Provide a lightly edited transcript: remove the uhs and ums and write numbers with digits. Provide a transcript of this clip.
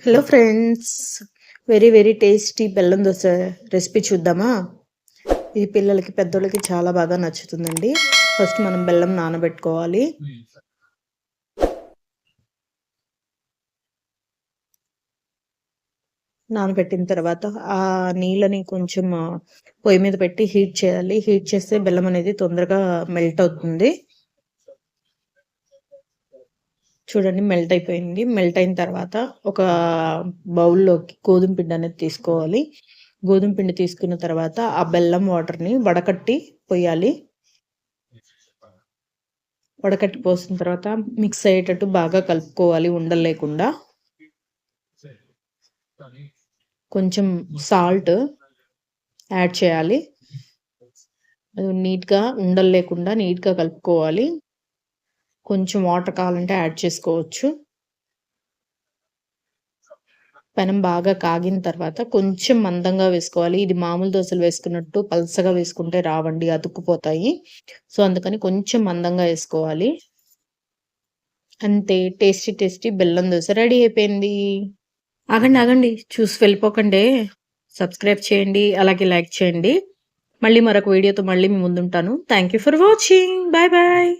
Hello friends, very very tasty బెల్లం dosa recipe చూద్దామా? ఇది పిల్లలకి పెద్దోళ్ళకి చాలా బాగా నచ్చుతుందండి. ఫస్ట్ మనం బెల్లం నానబెట్టుకోవాలి. నానబెట్టిన తర్వాత ఆ నీళ్ళని కొంచెం పొయ్యి మీద పెట్టి హీట్ చేయాలి. హీట్ చేస్తే బెల్లం అనేది తొందరగా మెల్ట్ అవుతుంది. చూడండి, మెల్ట్ అయిపోయింది. మెల్ట్ అయిన తర్వాత ఒక బౌల్లోకి గోధుమ పిండి అనేది తీసుకోవాలి. గోధుమ పిండి తీసుకున్న తర్వాత ఆ బెల్లం వాటర్ని వడకట్టి పోయాలి. వడకట్టి పోసిన తర్వాత మిక్స్ అయ్యేటట్టు బాగా కలుపుకోవాలి ఉండలు లేకుండా. కొంచెం సాల్ట్ యాడ్ చేయాలి. నీట్గా ఉండలు లేకుండా నీట్గా కలుపుకోవాలి. కొంచెం వాటర్ కావాలంటే యాడ్ చేసుకోవచ్చు. పెనం బాగా కాగిన తర్వాత కొంచెం మందంగా వేసుకోవాలి. ఇది మామూలు దోశలు వేసుకున్నట్టు పల్సగా వేసుకుంటే రావండి, అతుక్కుపోతాయి. సో అందుకని కొంచెం మందంగా వేసుకోవాలి. అంతే, టేస్టీ టేస్టీ బెల్లం దోశ రెడీ అయిపోయింది. ఆగండి ఆగండి, చూసి వెళ్ళిపోకండి. సబ్స్క్రైబ్ చేయండి, అలాగే లైక్ చేయండి. మళ్ళీ మరొక వీడియోతో మళ్ళీ మీ ముందుంటాను. Thank you for watching. Bye bye.